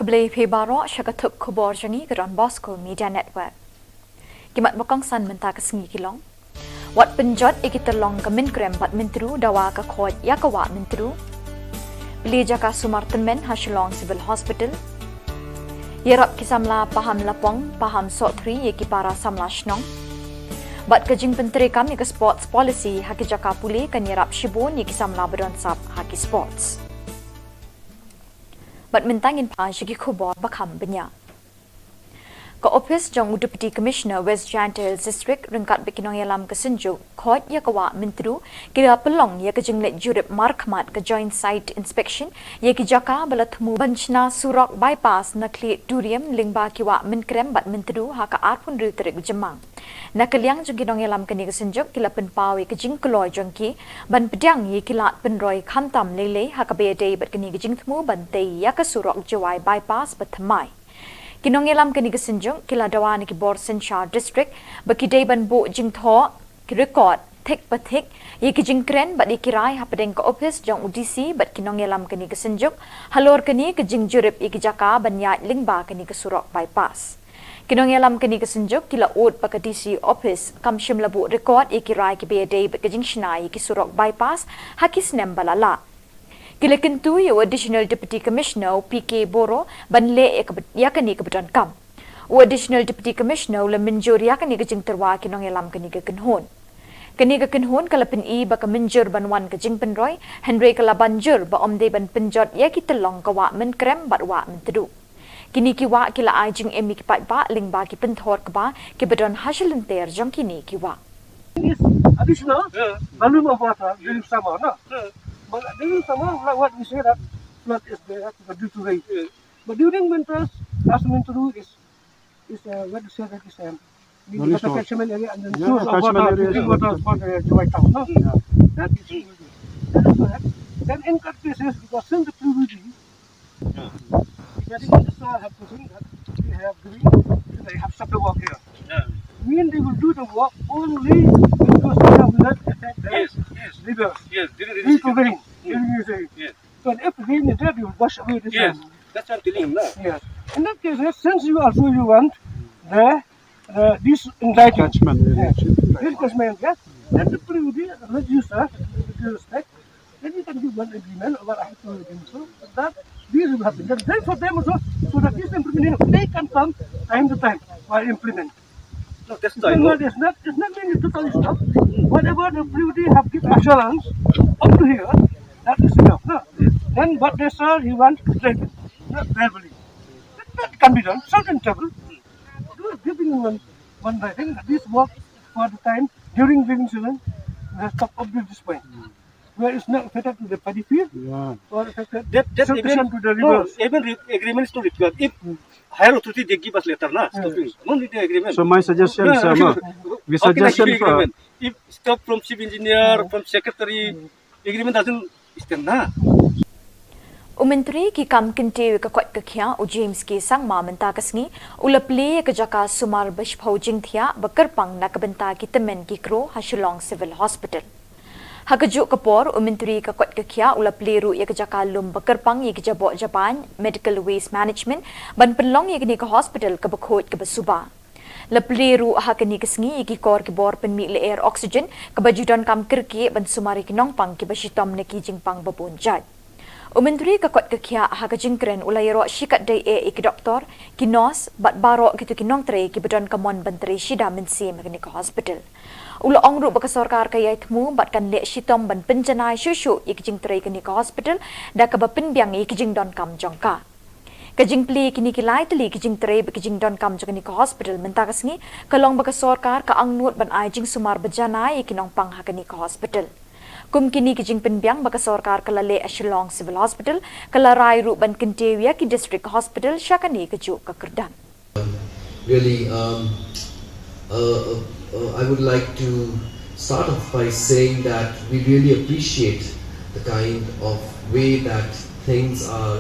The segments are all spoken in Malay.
Kebeli Pebaro Shakatuk Khubor Jangi Don Bosco Media Network. Kimat Bokong San Menta Kesengi Kilong. Wat penjot ikiterlong ke Minkrem Bat Mintru Dawa ke Khod Yakawa Mintru. Beli Jaka Sumarten Men Shillong Civil Hospital. Yerap Kisamla Paham Lapong Paham Sotri Yeki Para Samla Shnong. Bat Kajing Penteri Kami ke Sports Policy Haki Jaka Puli Kan Yerap Shibun Yeki Samla Bedonsap Haki Sports. Bat mentangin pa sigi Khubor bakam benya. Ka office jong Deputy Commissioner West Giant Hills District ringkat bikinong yalam ke Senju khot ya kawa mintru kira pelong ya ke jinglet jurip markmat ke joint site inspection ya ki jaka balatmu banchna surok bypass na kli durium lingba kiwa minkrem bat mintru ha ka arpun ritrik jemang. Na kaliang jong kinong yalam ke ni ke Senju kila penpawi ke jing kloy jong ki ban pedang ye kilat penroy khantam lele ha ka be day bat ke ni ke jing thmu ban te ya ke surok jawai bypass batmai. Kinong yalam ke ni ke Senju kila dawa ni ki Bor Senchar District baki day ban bo jing tho ki record thik pathik ye ki jing kren bat ikirai ha padeng ka office jong UDC bat kinong yalam ke ni ke Senju halor ke ni ke jing jurip iki jaka ban ya lingba ke ni ke surok bypass. Kinong yalam ke ni ke Senju kila od pa ka DC office kam shim labu record ikirai ki be day bat ke jing shnai ki surok bypass ha ki snem balala. Kila kentu yo additional deputy commissioner PK Boro banle yakani kebetulan kam. O additional deputy commissioner le menjur yakani ke jing terwa kinong yalam kani ke kenhon. Kani ke kenhon kala pen I ba ka menjur banwan ke jing penroy Henry kala banjur ba omde ban penjot ya ki telong ka wa men krem bat wa men tedu. Kini ki wa kila ai jing emi ki pat ba ling ba ki penthor ka ba ki bedon hasilenter jong kini ki wa. Additional volume of water during summer, no? But during summer, like what we say that flood is there due to rain. But during winters, last winter is what you say that is the catchment area and then source of water, drinking water for the Joy town. No? That is really good. That is correct. Then in that cases, because since the PVD, getting on the soil have to think that they have green, they have supply work here. Mean they will do the work only because they have not affect the rivers. Yes, Due to rain. Yes. But if rain is there, you will wash away this yes. rain. That's what I'm telling you. Yes. In that case, since you also you want this writing, this catchment, yes, let the PVD register with due respect. Then you can give one agreement over I have to do so. That this will happen. Then for them also, so that this implementation they can come time to time while implement. No, that's It's not mean totally stop. Whatever the PVD have given assurance up to here, that is enough. No? Then what they say he wants to take it, not verbally. That can be done. Certain trouble. Giving one writing this work for the time during rainy season, the stop up to this point. Where it's not affected to the paddy field or affected sufficient to the rivers. Even agreement is to require. If higher authority they give us letter, na stopping. No need the agreement. So my suggestion, sir, we suggestion for if stop from chief engineer, from secretary, agreement doesn't stand na. Umentri ki kam kintewi ka kwat ka kya u James ki sang ma menta kasngi ulapli ka jaka sumar bash phojing thia bakarpang na kabenta ki temen ki kro Shillong Civil Hospital. Hakaju kapor umentri ka kwat ka kya ulapli ru ya ka jaka lum bakarpang ya ka jabo Japan Medical Waste Management ban penlong ya ka hospital ka bakhot ka basuba. Lapli ru ha ka ni kasngi ki kor ki bor pen mi le air oxygen ka bajudan kam kirki ban sumari ki nongpang ki bashitom na ki jingpang babunjat. Umentri ka kwat ka kya ha ka jingkren ulayro shikat day ki doktor ki nurse bat baro gitu ki nong tre ki bedon kamon bantri shida mensi magni ka hospital. Ulo ongru baka sarkar ka yai thmu bat kan le shitom ban penjanai shushu ik jing tre ka ni ka hospital da ka ba pinbyang ik jing don kam jongka. Ka jing pli ki ni ki lai tli ki jing tre ki jing don kam jong ni ka hospital menta kasngi kalong baka sarkar ka angnut ban ai jing sumar bajanai ki nong pang ha ka ni ka hospital. Kum kini ki jing penbyang baka sarkar kala le Shillong Civil Hospital kala rai ru ban kintewi ki district hospital syakani ka ju ka kerdan. Really I would like to start off by saying that we really appreciate the kind of way that things are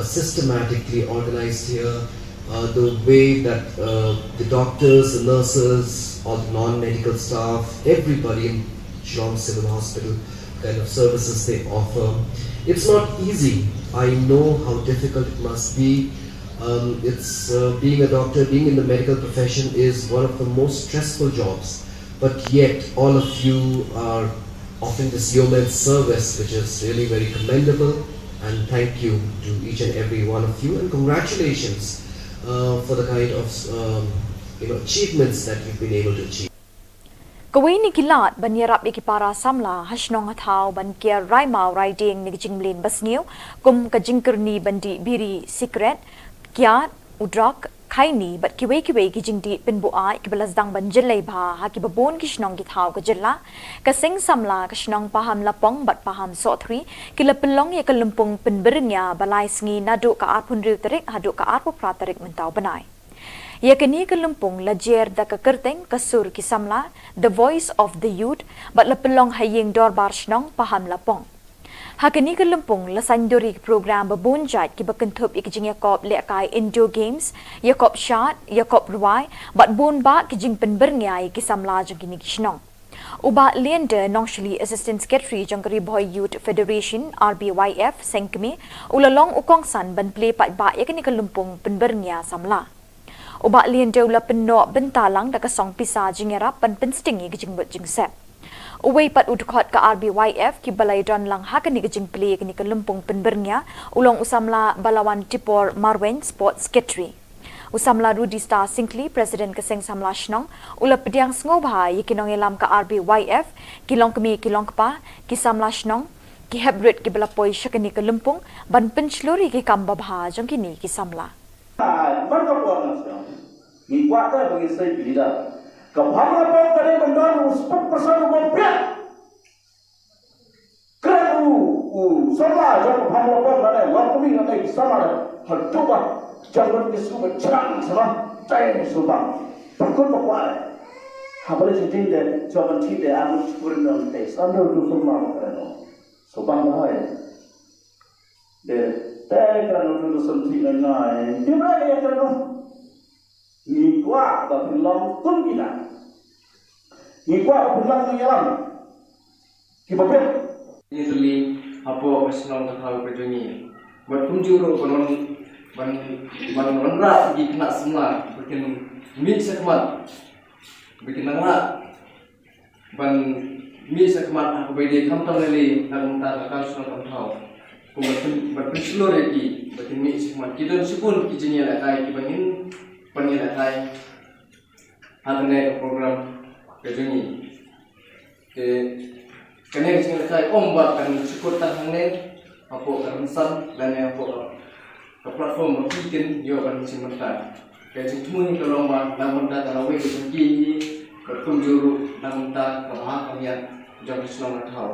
systematically organized here, the way that the doctors, the nurses, all the non-medical staff, everybody in Shillong Civil Hospital, kind of services they offer. It's not easy. I know how difficult it must be It's being a doctor, being in the medical profession is one of the most stressful jobs. But yet, all of you are offering this yeoman's service, which is really very commendable. And thank you to each and every one of you, and congratulations for the kind of achievements that you've been able to achieve. Kawai ni kilat ban yarap ikipara samla hasnong hathau ban kia raimau riding ni jinglin basniu kum ka jingkerni bandi biri secret kia udrak khaini bat kiwe ki jingdi pinbua kibalasdang ban jillai bha ha ki babon kishnong githau ka jilla ka sing samla kishnong paham lapong bat paham sothri kilapelong ya kalumpung pinbernya balai sngi nadu ka arpun riu tarik hadu ka arpu pratarik mentau banai. Yakini kalumpung lajer da ka kerteng kasur kisamla the voice of the youth but lapelong haying dorbar shnong paham lapong. Hakini kalumpung lasanduri program babunjat ki bakentup ikijing yakop lekai Indo Games yakop shot yakop ruai but bun ba kijing penbernyai kisamla jangkini kishnong. Uba Leander Nongshli Assistant Secretary Jangkari Boy Youth Federation RBYF Sengkemi ulalong ukongsan ban play pat ba yakini kalumpung penbernya samla. Uba Leander ula penno bentalang da kasong pisa jingerap pan penstingi kijing but jingsep. Uway pat udkot ka RBYF ki balay don lang hakani kijing play kini kalumpung penbernya ulong usamla balawan tipor Marwen Sports Secretary. Usamla Rudy Star Sinkli, President Kaseng Samla Shnong, ula pediang sngobha yikinong ilam ka RBYF, kilong kemi kilong kpa, ki Samla Shnong, ki hebrit ki balapoy syakani kalumpung, ban pensluri ki kambabha jong kini ki Samla. Ni kuat bagi saya tidak. Kepala apa tadi bandar uspat pasal bompiat. Kau sama jangan kepala apa mana waktu ni nanti sama hal coba jangan disuruh cerang sama cai subang. Takut berkuat. Habis jadi deh jangan tidak aku kurang nanti. Anda tu semua macam subang bahaya. Deh, kan tu semua nanti. Di mana ya kan? Ni kuat tapi long pun kita. Ni kuat pulang menyelam. Kita ber. Ini tuli apa masnong tahu kerjanya. Bertunjuru ban rendah di kena semua. Bikin mid sekmat. Bikin nangla. Ban mid sekmat aku bagi kampung lagi dalam tak akan senang tahu. Berpengaruh lagi. Bikin mid sekmat. Kita sepun kerjanya lagi kibangin. Penilaian hasilnya program kerjanya. Kerana kita ombak dan cukup tahannya apa kerana dan apa ke platform berbikin dia akan mencintai. Kerana semua ni kalau ombak namun dah tarawih bertinggi berkunjung namun dah kebahagiaan jangan selalu tahu.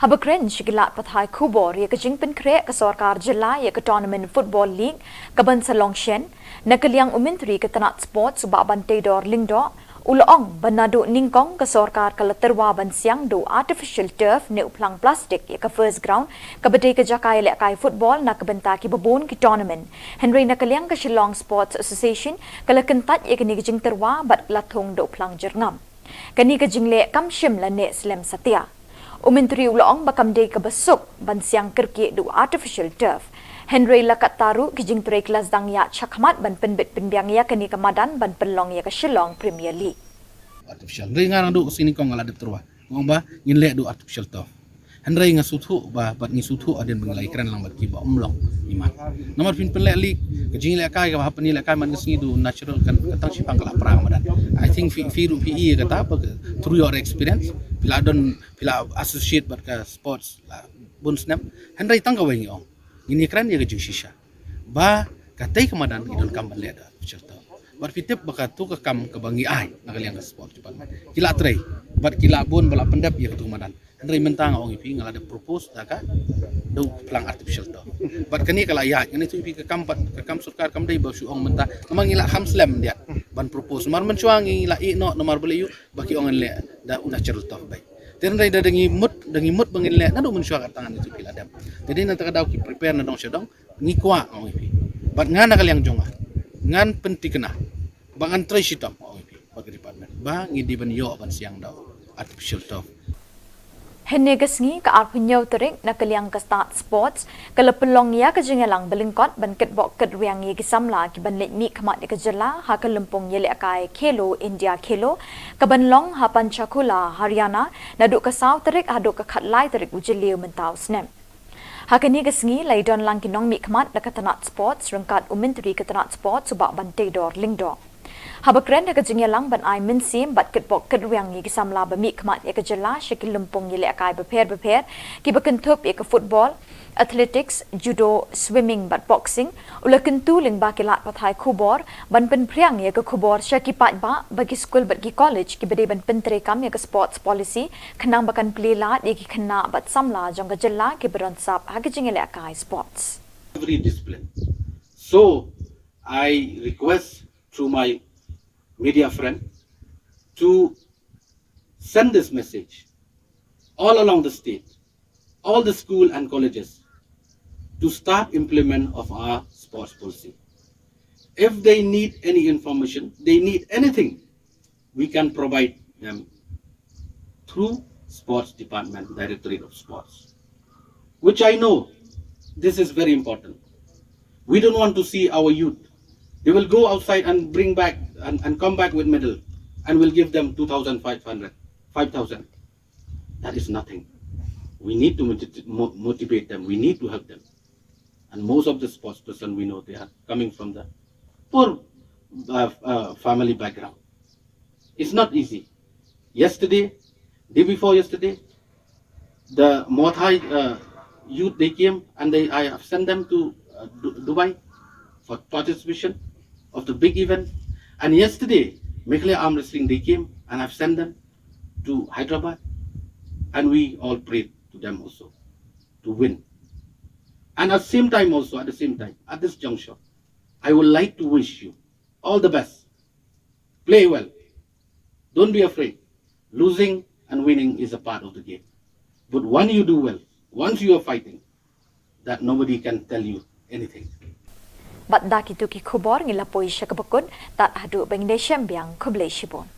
Habakren shigilat pathai Khubor ya kajing penkre ka sarkar jilla ya ka tournament football league ka ban Shillong Shen nakaliang umintri ka tanat sports ba ban Tedor Lingdo ulong banado ningkong ka sarkar ka laterwa ban siang do artificial turf ne uplang plastic ya ka first ground ka badai ka jakai le kai football na ka benta ki babon ki tournament Henry nakaliang ka Shillong Sports Association ka lakentat ya ka ni kajing terwa bat lathong do uplang jerngam kani ka jingle kam shim la ne slem satya Umintri ulong bakam day kabasuk bansiang kerki du artificial turf. Henry lakat taru kijing turay kelas dang ya chakmat ban penbit penbiang ya kani kamadan ban penlong ya ke Shillong Premier League. Artificial. Henry ngarang du sini kong ngaladip terwa. Ngong ba nginle du artificial turf. Henry ngasuthu ba bat ngisuthu adin bengalai keren lang bat kiba umlong iman. Nomor pin penlek league kijing le kai ka hapani le kai man ngi du natural kan katang sipang kala prang madan. I think firu PE kata apa through your experience bila associate bat ka sports la bun snap Henry tangga wengi ong. Ini keren ya kejung shisha. Ba katai kemadan idon kamban le ada cerita. Bat fitip baka tu ka kam ka bangi ai nakaliang ka sport cepat. Kila tray bat kila bun bala pendap ya ketu kemadan. Henry mentang ong ipi ngalada propose daka do pelang artificial to. Bat kani kala ya kani tu ipi ka kam surkar kam dai ba su ong mentah. Memang ila hamslam dia ban propose mar mencuangi ila i no nomor beli yu baki ong le da una cerita baik. Then rai dangi mut bangin le nado mensyua kat tangan itu pila dam. Jadi nanti kadau ki prepare na dong syadong ngikwa ong ipi. Bat ngana kaliang jonga. Ngan penti kena. Bangan try sitam ong ipi bagi department. Ba ngidi ban yo ban siang dau artificial to. Henegasngi ka arpunyaw terik na kaliang ka start sports kalapelong ya ka jengelang belingkot ban ketbok ketwiang ye kisamla ki ban mi khamat ka jela ha ka lempong yele akai khelo India khelo ka banlong ha panchakula Haryana na duk ka saw terik ha duk ka khatlai terik ujeliu mentau snem Hakani gasngi laidon lang kinong mi khamat na katanat sports rangkat umintri katanat sports subak ban teidor lingdo Habakren ka jingyalang ban ai min sim bat ketbok ketwiang yi kisamla ba mi khamat ya ka jela shikil lumpong yele akai beper ki bakentup ya ka football athletics judo swimming bat boxing ula kentu ling ba kilat pathai khubor ban pen priang ya ka khubor shaki pat ba bagi school bat ki college ki bade ban pentre kam ya ka sports policy khanang bakan plela ya ki khana bat samla jong ka jela ki beron sap ha ka jingele akai sports every discipline. So I request through my media friend to send this message all along the state, all the school and colleges to start implement of our sports policy. If they need any information, they need anything, we can provide them through Sports Department, Directorate of Sports, which I know this is very important. We don't want to see our youth. They will go outside and bring back and come back with medal and we'll give them 2,500, 5,000. That is nothing. We need to motivate them. We need to help them. And most of the sports person we know, they are coming from the poor family background. It's not easy. Yesterday, day before yesterday, the Mothai youth, they came and I have sent them to Dubai for participation of the big event. And yesterday, Meghalaya Arm Wrestling, they came and I've sent them to Hyderabad. And we all prayed to them also to win. And at the same time, at this juncture, I would like to wish you all the best. Play well. Don't be afraid. Losing and winning is a part of the game. But when you do well, once you are fighting, that nobody can tell you anything. Bat da kitu ki khubor ngila poi shakabakun tat hadu bangde shambyang khublei shibon